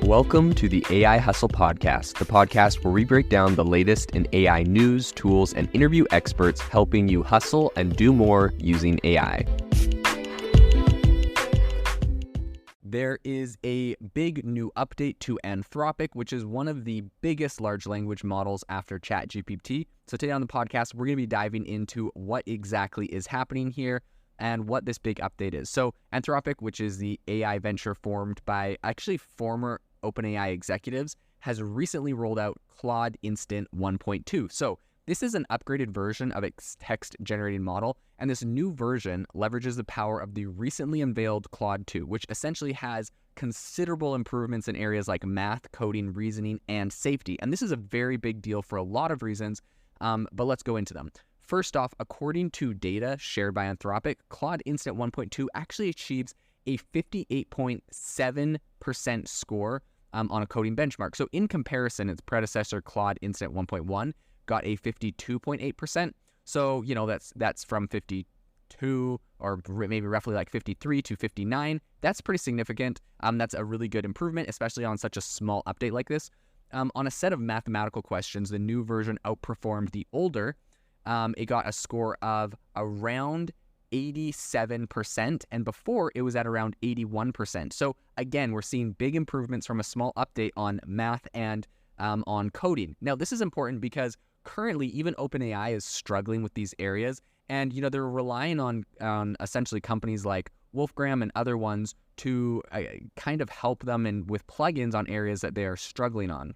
Welcome to the AI Hustle Podcast, the podcast where we break down the latest in AI news, tools, and interview experts helping you hustle and do more using AI. There is a big new update to Anthropic, which is one of the biggest large language models after ChatGPT. So today on the podcast, we're going to be diving into what exactly is happening here and what this big update is. So Anthropic, which is the AI venture formed by actually former OpenAI executives, has recently rolled out Claude Instant 1.2. So this is an upgraded version of its text generating model, and this new version leverages the power of the recently unveiled Claude 2, which essentially has considerable improvements in areas like math, coding, reasoning, and safety. And this is a very big deal for a lot of reasons, but let's go into them. First off, according to data shared by Anthropic, Claude Instant 1.2 actually achieves a 58.7% score on a coding benchmark. So in comparison, its predecessor, Claude Instant 1.1, got a 52.8%. So, that's from 52 or maybe roughly like 53 to 59. That's pretty significant. That's a really good improvement, especially on such a small update like this. On a set of mathematical questions, the new version outperformed the older. It got a score of around 87%, and before it was at around 81%. So again, we're seeing big improvements from a small update on math and on coding. Now, this is important because currently even OpenAI is struggling with these areas, and they're relying on essentially companies like Wolfgram and other ones to kind of help them with plugins on areas that they are struggling on.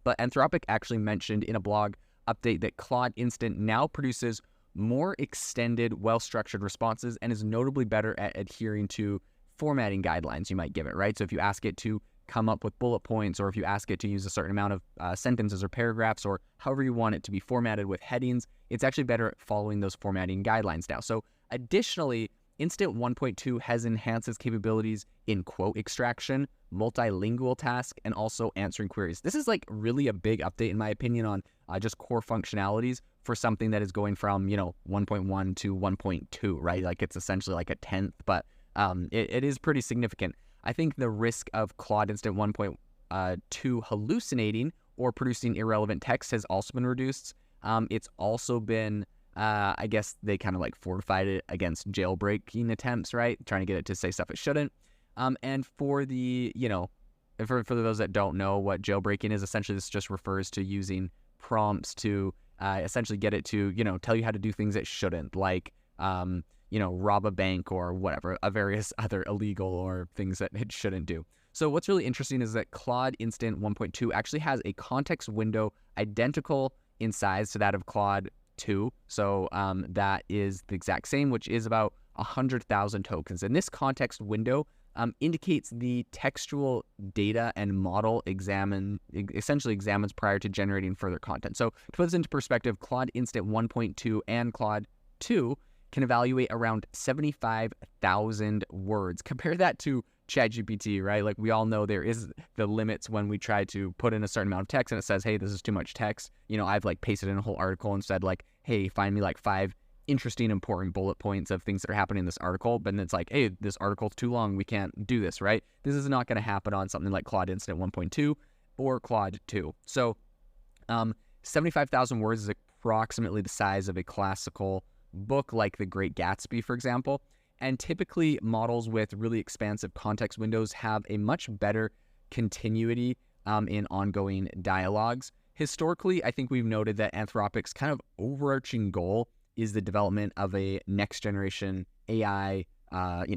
But Anthropic actually mentioned in a blog update that Claude Instant now produces more extended, well-structured responses and is notably better at adhering to formatting guidelines you might give it, right? So if you ask it to come up with bullet points, or if you ask it to use a certain amount of sentences or paragraphs, or however you want it to be formatted with headings, it's actually better at following those formatting guidelines now. So additionally, Instant 1.2 has enhanced its capabilities in quote extraction, multilingual task, and also answering queries. This is like really a big update in my opinion on just core functionalities for something that is going from 1.1 to 1.2, right? Like it's essentially like a 10th, but it is pretty significant. I think the risk of Claude Instant 1.2 hallucinating or producing irrelevant text has also been reduced. It's also been I guess they kind of like fortified it against jailbreaking attempts, right? Trying to get it to say stuff it shouldn't. And for the, for those that don't know what jailbreaking is, essentially this just refers to using prompts to essentially get it to, tell you how to do things it shouldn't, like, rob a bank or whatever, various other illegal or things that it shouldn't do. So what's really interesting is that Claude Instant 1.2 actually has a context window identical in size to that of Claude 2. So that is the exact same, which is about 100,000 tokens. And this context window indicates the textual data and model essentially examines prior to generating further content. So to put this into perspective, Claude Instant 1.2 and Claude 2 can evaluate around 75,000 words. Compare that to ChatGPT, right? Like we all know there is the limits when we try to put in a certain amount of text and it says, hey, this is too much text. I've like pasted in a whole article and said like, hey, find me like 5 interesting, important bullet points of things that are happening in this article. But then it's like, hey, this article's too long. We can't do this, right? This is not going to happen on something like Claude Instant 1.2 or Claude 2. So 75,000 words is approximately the size of a classical book like The Great Gatsby, for example. And typically models with really expansive context windows have a much better continuity in ongoing dialogues. Historically, I think we've noted that Anthropic's kind of overarching goal is the development of a next generation AI,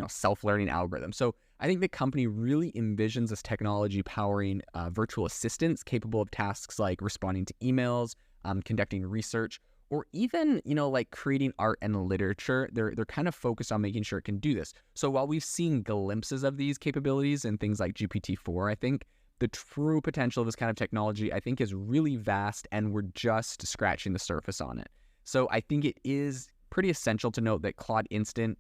self-learning algorithm. So I think the company really envisions this technology powering virtual assistants capable of tasks like responding to emails, conducting research, or even, like creating art and literature. They're kind of focused on making sure it can do this. So while we've seen glimpses of these capabilities in things like GPT-4, I think the true potential of this kind of technology, I think, is really vast, and we're just scratching the surface on it. So I think it is pretty essential to note that Claude Instant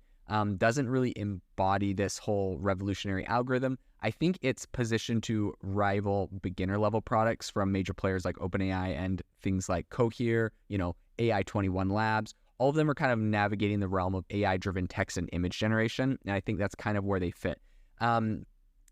doesn't really embody this whole revolutionary algorithm. I think it's positioned to rival beginner level products from major players like OpenAI and things like Cohere, AI21 Labs. All of them are kind of navigating the realm of AI-driven text and image generation, and I think that's kind of where they fit.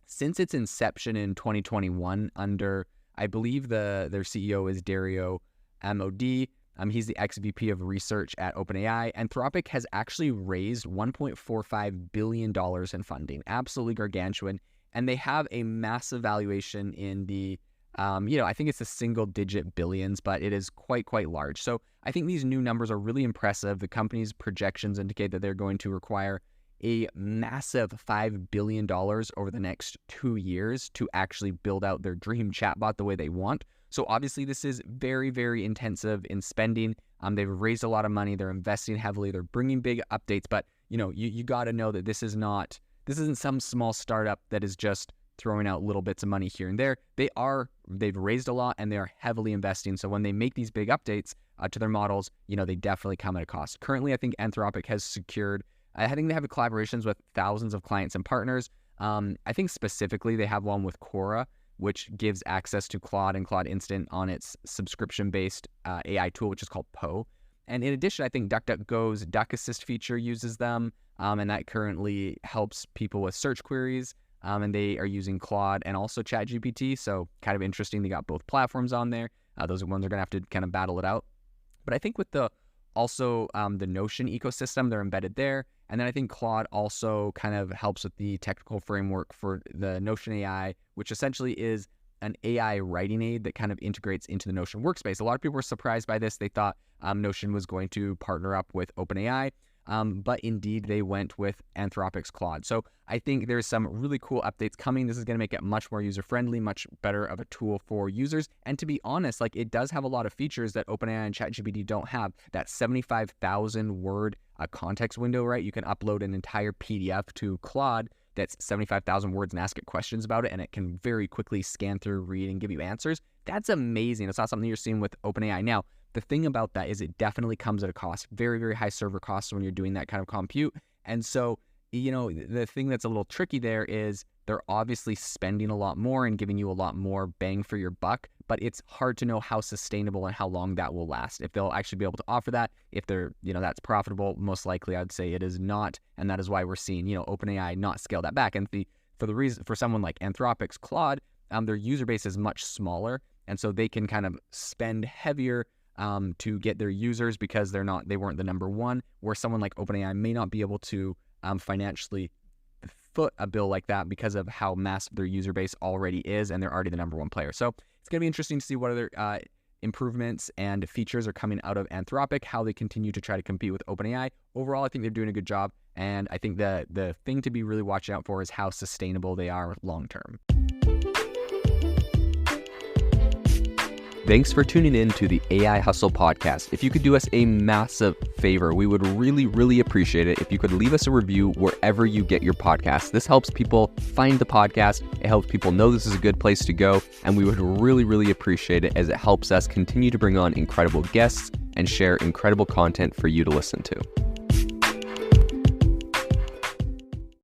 since its inception in 2021 under, I believe their CEO is Dario Amodei. He's the ex-VP of research at OpenAI. Anthropic has actually raised $1.45 billion in funding, absolutely gargantuan. And they have a massive valuation in the, I think it's a single-digit billions, but it is quite large. So I think these new numbers are really impressive. The company's projections indicate that they're going to require a massive $5 billion over the next 2 years to actually build out their dream chatbot the way they want. So obviously this is very intensive in spending. They've raised a lot of money. They're investing heavily. They're bringing big updates. But you got to know that this isn't some small startup that is just throwing out little bits of money here and there. They've raised a lot and they are heavily investing. So when they make these big updates to their models, they definitely come at a cost. Currently, I think Anthropic has secured, I think they have collaborations with thousands of clients and partners. I think specifically they have one with Quora, which gives access to Claude and Claude Instant on its subscription-based AI tool, which is called Poe. And in addition, I think DuckDuckGo's Duck Assist feature uses them, and that currently helps people with search queries. And they are using Claude and also ChatGPT, so kind of interesting. They got both platforms on there. Those are ones they're going to have to kind of battle it out. But I think with the Notion ecosystem, they're embedded there. And then I think Claude also kind of helps with the technical framework for the Notion AI, which essentially is an AI writing aid that kind of integrates into the Notion workspace. A lot of people were surprised by this. They thought Notion was going to partner up with OpenAI, but indeed they went with Anthropic's Claude. So I think there's some really cool updates coming. This is going to make it much more user-friendly, much better of a tool for users. And to be honest, it does have a lot of features that OpenAI and ChatGPT don't have. That 75,000 word context window, right? You can upload an entire PDF to Claude that's 75,000 words and ask it questions about it, and it can very quickly scan through, read, and give you answers. That's amazing. It's not something you're seeing with OpenAI. Now, the thing about that is it definitely comes at a cost, very high server costs when you're doing that kind of compute. And so, the thing that's a little tricky there is they're obviously spending a lot more and giving you a lot more bang for your buck, but it's hard to know how sustainable and how long that will last. If they'll actually be able to offer that, if they're, that's profitable, most likely I'd say it is not. And that is why we're seeing, OpenAI not scale that back. And for someone like Anthropic's Claude, their user base is much smaller. And so they can kind of spend heavier to get their users because they weren't the number one, where someone like OpenAI may not be able to financially foot a bill like that because of how massive their user base already is, and they're already the number one player. So it's going to be interesting to see what other improvements and features are coming out of Anthropic, how they continue to try to compete with OpenAI. Overall, I think they're doing a good job, and I think the thing to be really watching out for is how sustainable they are long term. Thanks for tuning in to the AI Hustle podcast. If you could do us a massive favor, we would really appreciate it if you could leave us a review wherever you get your podcasts. This helps people find the podcast. It helps people know this is a good place to go. And we would really appreciate it as it helps us continue to bring on incredible guests and share incredible content for you to listen to.